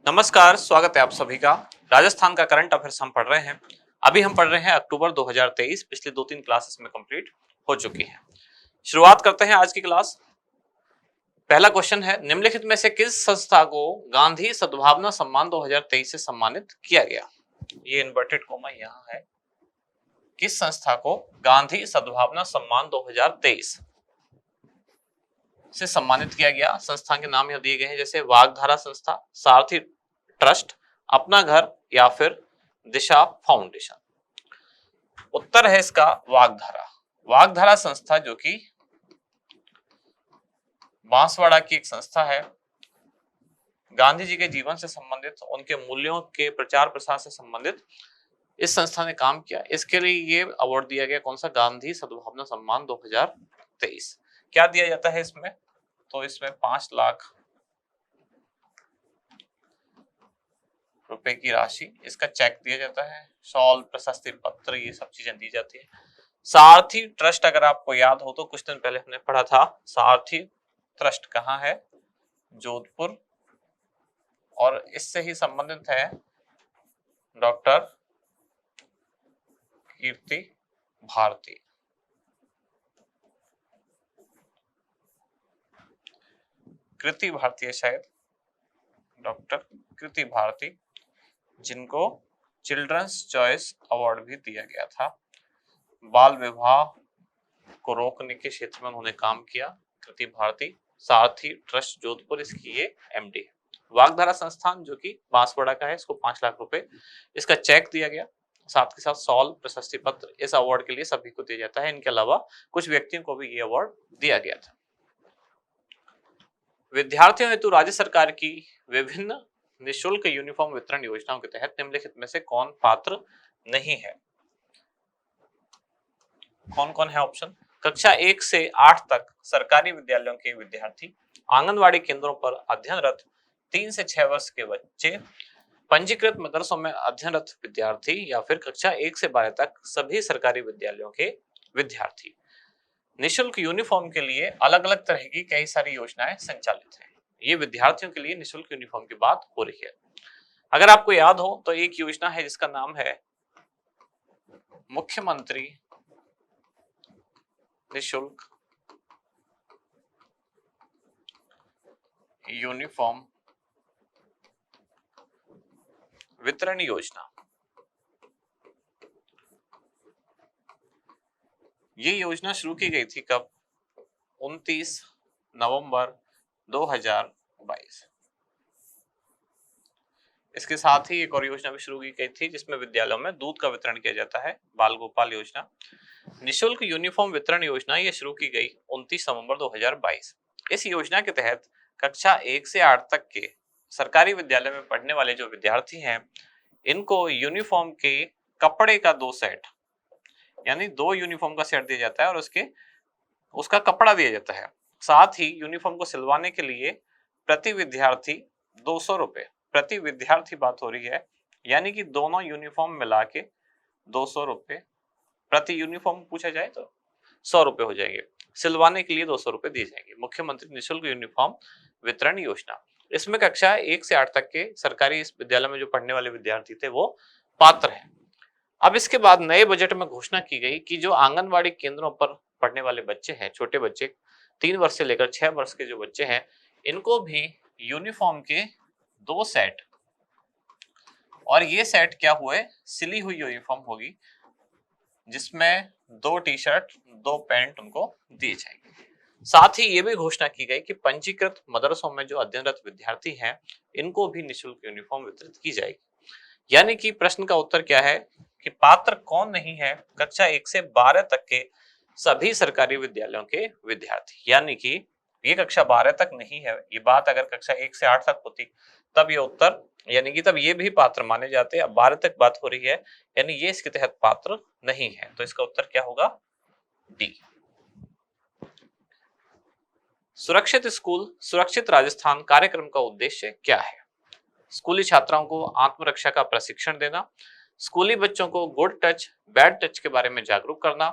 नमस्कार, स्वागत है आप सभी का। राजस्थान का करंट अफेयर्स हम पढ़ रहे हैं। अभी हम पढ़ रहे हैं अक्टूबर 2023। पिछले 2-3 क्लासेस में कंप्लीट हो चुकी है। शुरुआत करते हैं आज की क्लास। पहला क्वेश्चन है, निम्नलिखित में से किस संस्था को गांधी सद्भावना सम्मान 2023 से सम्मानित किया गया? ये इन्वर्टेड कोमा यहाँ है। किस संस्था को गांधी सद्भावना सम्मान 2023 से सम्मानित किया गया? संस्था के नाम यहाँ दिए गए हैं, जैसे वागधारा संस्था, सारथी ट्रस्ट, अपना घर या फिर दिशा फाउंडेशन। उत्तर है इसका वागधारा। वागधारा संस्था जो कि बांसवाड़ा की एक संस्था है, गांधी जी के जीवन से संबंधित, उनके मूल्यों के प्रचार प्रसार से संबंधित इस संस्था ने काम किया। इसके लिए ये अवार्ड दिया गया, कौन सा? गांधी सद्भावना सम्मान 2023। क्या दिया जाता है इसमें? तो इसमें 5 लाख रुपए की राशि, इसका चेक दिया जाता है, शॉल, प्रशस्ति पत्र, ये सब चीजें दी जाती है। सारथी ट्रस्ट, अगर आपको याद हो तो कुछ दिन पहले हमने पढ़ा था, सारथी ट्रस्ट कहाँ है? जोधपुर। और इससे ही संबंधित है डॉक्टर कीर्ति भारती। कृति भारती है शायद, डॉक्टर कृति भारती, जिनको चिल्ड्रंस चॉइस अवार्ड भी दिया गया था। बाल विवाह को रोकने के क्षेत्र में उन्होंने काम किया। कृति भारती, सारथी ट्रस्ट जोधपुर, इसकी ये एमडी है। वागधारा संस्थान जो कि बांसवाड़ा का है, इसको 5 लाख रुपए इसका चेक दिया गया, साथ के साथ सॉल, प्रशस्ति पत्र। इस अवार्ड के लिए सभी को दिया जाता है। इनके अलावा कुछ व्यक्तियों को भी ये अवार्ड दिया गया था। विद्यार्थियों हेतु राज्य सरकार की विभिन्न निःशुल्क यूनिफॉर्म वितरण योजनाओं के तहत निम्नलिखित में से कौन पात्र नहीं है? कौन कौन है ऑप्शन? कक्षा 1 से 8 तक सरकारी विद्यालयों के विद्यार्थी, आंगनवाड़ी केंद्रों पर अध्ययनरत 3 से 6 वर्ष के बच्चे, पंजीकृत मदरसों में अध्ययनरत विद्यार्थी, या फिर कक्षा 1 से 12 तक सभी सरकारी विद्यालयों के विद्यार्थी। निःशुल्क यूनिफॉर्म के लिए अलग अलग तरह की कई सारी योजनाएं संचालित हैं। ये विद्यार्थियों के लिए निःशुल्क यूनिफॉर्म की बात हो रही है। अगर आपको याद हो तो एक योजना है जिसका नाम है मुख्यमंत्री निःशुल्क यूनिफॉर्म वितरण योजना। ये योजना शुरू की गई थी कब? 29 नवंबर 2022। इसके साथ ही एक और योजना भी शुरू की गई थी जिसमें विद्यालयों में दूध का वितरण किया जाता है, बाल गोपाल योजना। निःशुल्क यूनिफॉर्म वितरण योजना ये शुरू की गई 29 नवंबर 2022। इस योजना के तहत कक्षा 1 से 8 तक के सरकारी विद्यालय में पढ़ने वाले जो विद्यार्थी हैं, इनको यूनिफॉर्म के कपड़े का 2 सेट, यानी 2 यूनिफॉर्म का सेट दिया जाता है और उसका कपड़ा दिया जाता है। साथ ही यूनिफॉर्म को सिलवाने के लिए प्रति विद्यार्थी 200 रुपए, प्रति विद्यार्थी बात हो रही है, यानी कि दोनों यूनिफॉर्म मिला के 200 रुपए प्रति यूनिफॉर्म पूछा जाए तो 100 रुपए हो जाएंगे। सिलवाने के लिए 200 रुपए दिए जाएंगे। मुख्यमंत्री निःशुल्क यूनिफॉर्म वितरण योजना, इसमें कक्षा 1 से 8 तक के सरकारी इस विद्यालय में जो पढ़ने वाले विद्यार्थी थे वो पात्र हैं। अब इसके बाद नए बजट में घोषणा की गई कि जो आंगनवाड़ी केंद्रों पर पढ़ने वाले बच्चे हैं, छोटे बच्चे, 3 वर्ष से लेकर 6 वर्ष के जो बच्चे हैं, इनको भी यूनिफॉर्म के 2 सेट, और ये सेट क्या हुए? सिली हुई यूनिफॉर्म होगी, जिसमें 2 टी शर्ट 2 पैंट उनको दिए जाएंगे। साथ ही ये भी घोषणा की गई कि पंजीकृत मदरसों में जो अध्ययनरत विद्यार्थी हैं, इनको भी निःशुल्क यूनिफॉर्म वितरित की जाएगी। यानी कि प्रश्न का उत्तर क्या है कि पात्र कौन नहीं है? कक्षा 1 से 12 तक के सभी सरकारी विद्यालयों के विद्यार्थी। यानी कि ये कक्षा 12 तक नहीं है। ये बात अगर कक्षा 1 से 8 तक होती तब ये उत्तर, यानी कि तब ये भी पात्र माने जाते। अब 12 तक बात हो रही है, यानी ये इसके तहत पात्र नहीं है। तो इसका उत्तर क्या होगा? डी। सुरक्षित स्कूल सुरक्षित राजस्थान कार्यक्रम का उद्देश्य क्या है? स्कूली छात्राओं को आत्मरक्षा का प्रशिक्षण देना, स्कूली बच्चों को गुड टच बैड टच के बारे में जागरूक करना,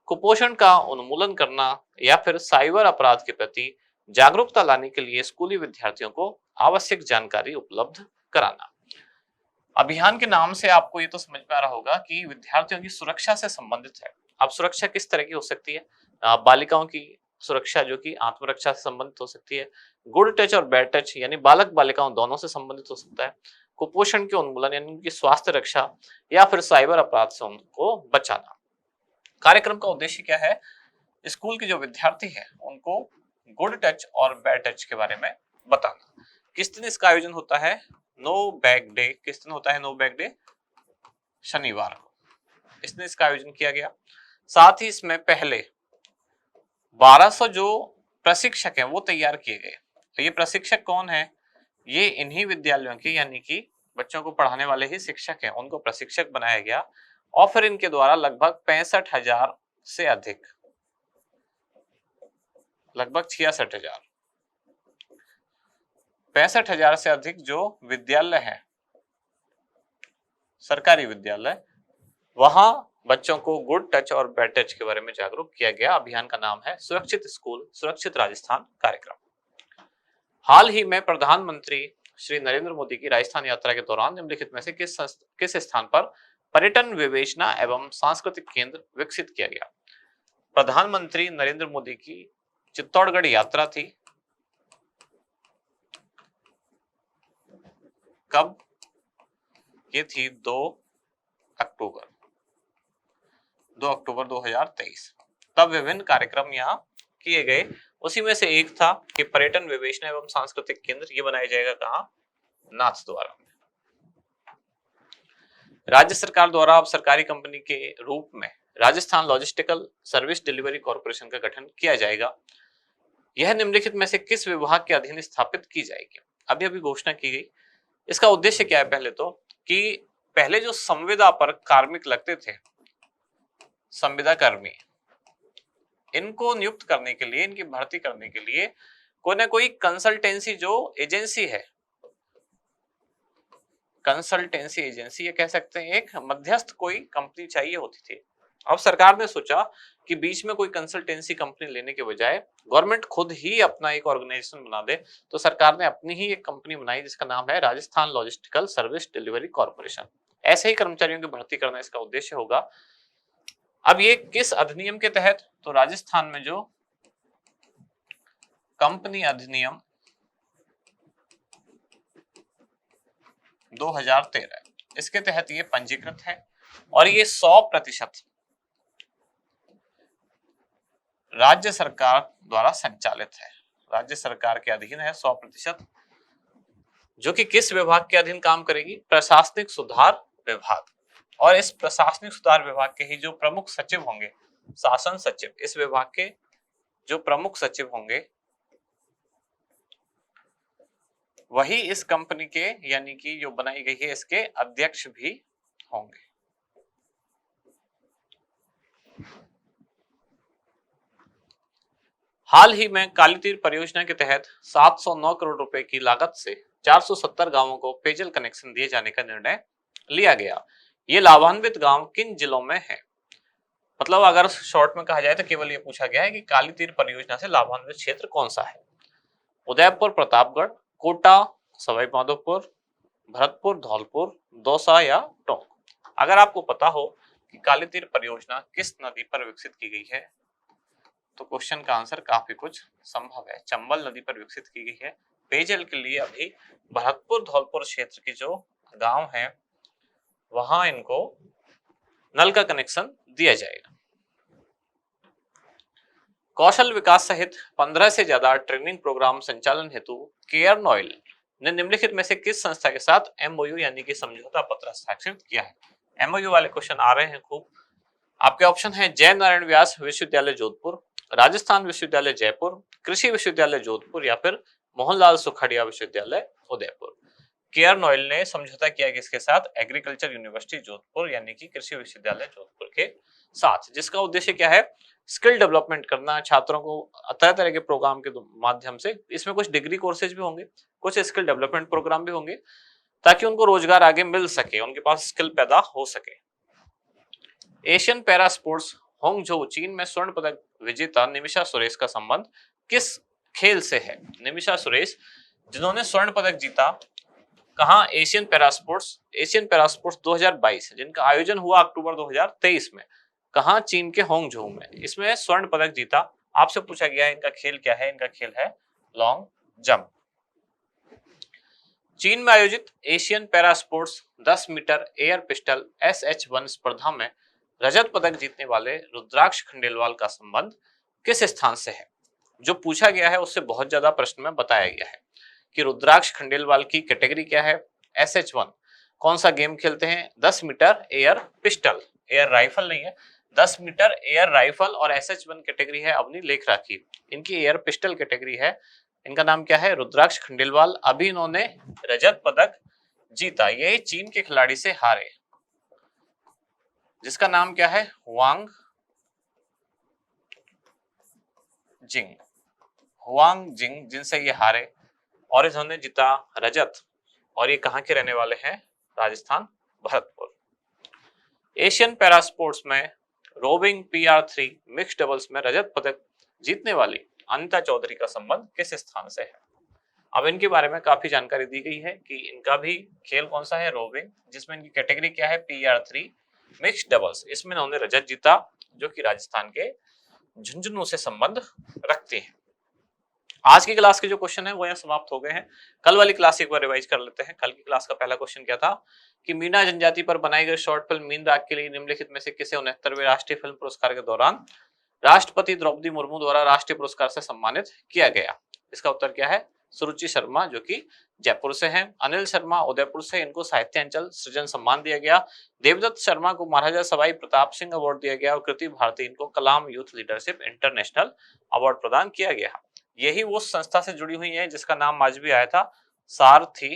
कुपोषण का उन्मूलन करना, या फिर साइबर अपराध के प्रति जागरूकता लाने के लिए स्कूली विद्यार्थियों को आवश्यक जानकारी उपलब्ध कराना। अभियान के नाम से आपको ये तो समझ में आ रहा होगा कि विद्यार्थियों की सुरक्षा से संबंधित है। अब सुरक्षा किस तरह की हो सकती है? बालिकाओं की सुरक्षा जो कि आत्मरक्षा से संबंधित हो सकती है, गुड टच और बैड टच यानी बालक बालिकाओं दोनों से संबंधित हो सकता है, कुपोषण के उन्मूलन यानी उनकी स्वास्थ्य रक्षा, या फिर साइबर अपराध से उनको बचाना। कार्यक्रम का उद्देश्य क्या है? स्कूल के जो विद्यार्थी है उनको गुड टच और बैड टच के बारे में बताना। किस दिन इसका आयोजन होता है? No bag day. किस दिन होता है नो बैग डे? शनिवार को इस दिन इसका आयोजन किया गया। साथ ही इसमें पहले 1200 जो प्रशिक्षक हैं वो तैयार किए गए। तो ये प्रशिक्षक कौन है? ये इन्हीं विद्यालयों के यानी कि बच्चों को पढ़ाने वाले ही शिक्षक हैं, उनको प्रशिक्षक बनाया गया और फिर इनके द्वारा लगभग 65,000 से अधिक, लगभग 66,000, 65,000 से अधिक जो विद्यालय है, सरकारी विद्यालय, वहां बच्चों को गुड टच और बैड टच के बारे में जागरूक किया गया। अभियान का नाम है सुरक्षित स्कूल सुरक्षित राजस्थान कार्यक्रम। हाल ही में प्रधानमंत्री श्री नरेंद्र मोदी की राजस्थान यात्रा के दौरान निम्नलिखित में से किस स्थान पर पर्यटन विवेचना एवं सांस्कृतिक केंद्र विकसित किया गया? प्रधानमंत्री नरेंद्र मोदी की चित्तौड़गढ़ यात्रा थी। कब? ये थी 2 अक्टूबर 2023। तब विभिन्न कार्यक्रम यहाँ किए गए। उसी में से एक था कि पर्यटन विवेचना एवं सांस्कृतिक केंद्र ये बनाया जाएगा कहाँ? नाथद्वारा में। राज्य सरकार द्वारा अब सरकारी कंपनी के रूप में Rajasthan logistical service delivery corporation का गठन किया जाएगा। यह निम्नलिखित में से किस विभाग के अधीन स्थापित की जाएगी? अभी अभी घोषणा की गई। इसका उद्देश्य क्या है? पहले तो कि पहले जो संविदा पर कार्मिक लगते थे, संविदा कर्मी, इनको नियुक्त करने के लिए, इनकी भर्ती करने के लिए कोई ना कोई कंसल्टेंसी जो एजेंसी है, कंसल्टेंसी एजेंसी ये कह सकते हैं, एक मध्यस्थ कोई कंपनी चाहिए होती थी। अब सरकार ने सोचा कि बीच में कोई कंसल्टेंसी कंपनी लेने के बजाय गवर्नमेंट खुद ही अपना एक ऑर्गेनाइजेशन बना दे, तो सरकार ने अपनी ही एक कंपनी बनाई जिसका नाम है Rajasthan logistical service delivery corporation. ऐसे ही कर्मचारियों की भर्ती करना इसका उद्देश्य होगा। अब ये किस अधिनियम के तहत? तो राजस्थान में जो कंपनी अधिनियम 2013 इसके तहत ये पंजीकृत है और ये 100% राज्य सरकार द्वारा संचालित है, राज्य सरकार के अधीन है 100%, जो कि किस विभाग के अधीन काम करेगी? प्रशासनिक सुधार विभाग। और इस प्रशासनिक सुधार विभाग के ही जो प्रमुख सचिव होंगे, शासन सचिव, इस विभाग के जो प्रमुख सचिव होंगे वही इस कंपनी के यानी कि जो बनाई गई है इसके अध्यक्ष भी होंगे। हाल ही में काली तीर परियोजना के तहत 709 करोड़ रुपए की लागत से 470 गांवों को पेयजल कनेक्शन दिए जाने का निर्णय लिया गया। ये लाभान्वित गांव किन जिलों में है? मतलब अगर शॉर्ट में कहा जाए तो केवल ये पूछा गया है कि काली तीर परियोजना से लाभान्वित क्षेत्र कौन सा है? उदयपुर, प्रतापगढ़, कोटा, सवाई माधोपुर, भरतपुर, धौलपुर, दौसा या टोंक। अगर आपको पता हो कि काली तीर परियोजना किस नदी पर विकसित की गई है तो क्वेश्चन का आंसर काफी कुछ संभव है। चंबल नदी पर विकसित की गई है। पेयजल के लिए अभी भरतपुर धौलपुर क्षेत्र की जो गांव है वहां इनको नल का कनेक्शन दिया जाएगा। कौशल विकास सहित 15 से ज्यादा ट्रेनिंग प्रोग्राम संचालन हेतु केयर नॉयल ने निम्नलिखित में से किस संस्था के साथ एमओयू यानी कि समझौता पत्र हस्ताक्षरित किया है? एमओयू वाले क्वेश्चन आ रहे हैं खूब। आपके ऑप्शन है जय नारायण व्यास विश्वविद्यालय जोधपुर, राजस्थान विश्वविद्यालय जयपुर, कृषि विश्वविद्यालय जोधपुर या फिर मोहनलाल सुखाड़िया विश्वविद्यालय उदयपुर। केयर नॉयल ने समझौता किया किसके साथ? एग्रीकल्चर यूनिवर्सिटी जोधपुर यानी कि कृषि विश्वविद्यालय जोधपुर के साथ, जिसका उद्देश्य क्या है? स्किल डेवलपमेंट करना, छात्रों को तरह तरह के प्रोग्राम के माध्यम से, इसमें कुछ डिग्री कोर्सेज भी होंगे, कुछ स्किल डेवलपमेंट प्रोग्राम भी होंगे ताकि उनको रोजगार आगे मिल सके, उनके पास स्किल पैदा हो सके। एशियन पैरा स्पोर्ट्स होंगझोउ चीन में स्वर्ण पदक विजेता निमिषा सुरेश का संबंध किस खेल से है? निमिषा सुरेश जिन्होंने स्वर्ण पदक जीता कहाँ? एशियन पैरा स्पोर्ट्स 2022 जिनका आयोजन हुआ अक्टूबर 2023 में, कहाँ? चीन के होंगझोउ में। इसमें स्वर्ण पदक जीता। आपसे पूछा गया है इनका खेल क्या है? इनका खेल है लॉन्ग जंप। चीन में आयोजित Asian para sports 10 metre air pistol SH1 स्पर्धा में रजत पदक जीतने वाले रुद्राक्ष खंडेलवाल का संबंध किस स्थान से है? जो पूछा गया है उससे बहुत ज्यादा प्रश्न में बताया गया है कि रुद्राक्ष खंडेलवाल की कैटेगरी क्या है? SH1। कौन सा गेम खेलते हैं? 10 metre air pistol, air rifle नहीं है, 10 मीटर एयर राइफल, और SH1 कैटेगरी है अवनी लेखरा की, इनकी एयर पिस्टल कैटेगरी है। इनका नाम क्या है? रुद्राक्ष खंडेलवाल। अभी इन्होंने रजत पदक जीता। ये चीन के खिलाड़ी से हारे, जिसका नाम क्या है? हुआंग जिंग। हुआंग जिंग, जिनसे ये हारे और इन्होंने जीता रजत। और ये कहाँ के रहने वाले हैं? Rajasthan, Bharatpur. Asian para sports में रोविंग PR3 मिक्स डबल्स में रजत पदक जीतने वाली अनिता चौधरी का संबंध किस स्थान से है? अब इनके बारे में काफी जानकारी दी गई है कि इनका भी खेल कौन सा है? रोविंग, जिसमें इनकी कैटेगरी क्या है? PR3 mix doubles. इसमें इन्होंने रजत जीता, जो कि राजस्थान के झुंझुनू से संबंध रखते हैं। आज की क्लास के जो क्वेश्चन है वो यहाँ समाप्त हो गए हैं। कल वाली क्लास एक बार रिवाइज कर लेते हैं। कल की क्लास का पहला क्वेश्चन क्या था कि मीना जनजाति पर बनाई गई शॉर्ट फिल्म मीन राग के लिए निम्नलिखित में से किसे 69वें राष्ट्रीय फिल्म पुरस्कार के दौरान राष्ट्रपति द्रौपदी मुर्मू द्वारा राष्ट्रीय पुरस्कार से सम्मानित किया गया? इसका उत्तर क्या है? सुरुचि शर्मा, जो कि जयपुर से हैं। अनिल शर्मा उदयपुर से, इनको साहित्य अंचल सृजन सम्मान दिया गया। देवदत्त शर्मा को महाराजा सवाई प्रताप सिंह अवार्ड दिया गया और कृति भारती इनको कलाम यूथ लीडरशिप इंटरनेशनल अवार्ड प्रदान किया गया। यही वो संस्था से जुड़ी हुई है जिसका नाम आज भी आया था, सारथी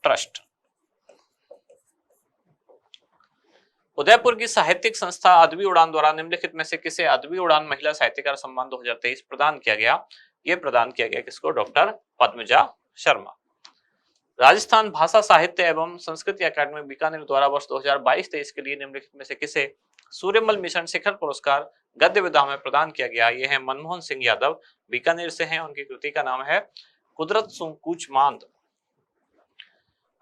ट्रस्ट। उदयपुर की साहित्यिक संस्था अदबी उड़ान द्वारा निम्नलिखित में से किसे अदबी उड़ान महिला साहित्यकार सम्मान 2023 प्रदान किया गया? ये प्रदान किया गया किसको? डॉक्टर पद्मजा शर्मा। राजस्थान भाषा साहित्य एवं संस्कृति अकादमी बीकानेर द्वारा वर्ष 2022-23 के लिए निम्नलिखित में से किसे सूर्यमल मिशन शिखर पुरस्कार गद्य विधा में प्रदान किया गया? ये है मनमोहन सिंह यादव, बीकानेर से हैं। उनकी कृति का नाम है कुदरत सूंकूच मांद।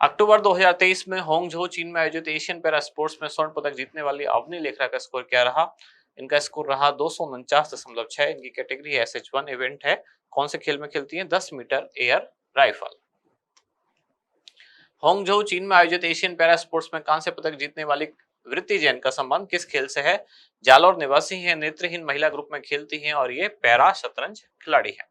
अक्टूबर 2023 में होंगझो चीन में आयोजित एशियन पैरा स्पोर्ट्स में स्वर्ण पदक जीतने वाली अवनी लेखरा का स्कोर क्या रहा? इनका स्कोर रहा 249.6। इनकी कैटेगरी है SH1 इवेंट है। कौन से खेल में खेलती हैं? 10 मीटर एयर राइफल। होंगझो चीन में आयोजित एशियन पैरा स्पोर्ट्स में कांस्य पदक जीतने वाली वृत्ति जैन का संबंध किस खेल से है? जालौर निवासी है, नेत्रहीन महिला ग्रुप में खेलती हैं और ये पैरा शतरंज खिलाड़ी है।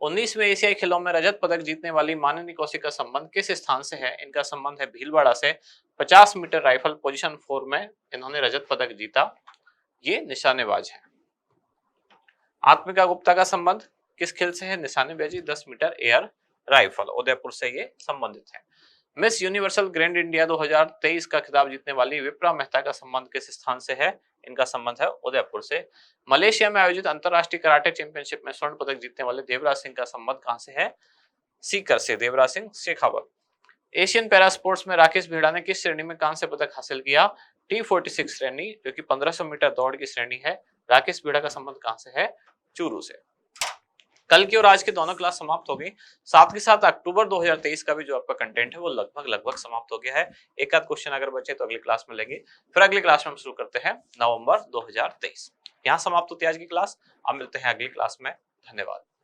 19वें एशियाई खेलों में रजत पदक जीतने वाली माननी कौशिक का संबंध किस स्थान से है? इनका संबंध है भीलवाड़ा से। 50 मीटर राइफल पोजीशन 4 में इन्होंने रजत पदक जीता। ये निशानेबाज है। आत्मिका गुप्ता का संबंध किस खेल से है? निशानेबाजी, 10 मीटर एयर राइफल। उदयपुर से ये संबंधित है। मिस यूनिवर्सल ग्रैंड इंडिया 2023 का खिताब जीतने वाली विप्रा मेहता का संबंध किस स्थान से है? इनका संबंध है उदयपुर से। मलेशिया में आयोजित अंतरराष्ट्रीय कराटे चैंपियनशिप में स्वर्ण पदक जीतने वाले देवराज सिंह का संबंध कहां से है? सीकर से, Devraj Singh Shekhawat. Asian para sports में राकेश भिड़ा ने किस श्रेणी में कांस्य पदक हासिल किया? T46 श्रेणी, जो कि 1500 मीटर दौड़ की श्रेणी है। राकेश भिड़ा का संबंध कहां से है? चूरू से। कल की और आज की दोनों क्लास समाप्त हो गई। साथ ही साथ अक्टूबर 2023 का भी जो आपका कंटेंट है वो लगभग समाप्त हो गया है। एक आध क्वेश्चन अगर बचे तो अगली क्लास में लेंगे, फिर अगली क्लास में हम शुरू करते हैं नवंबर 2023। यहाँ समाप्त होती है आज की क्लास। अब मिलते हैं अगली क्लास में। धन्यवाद।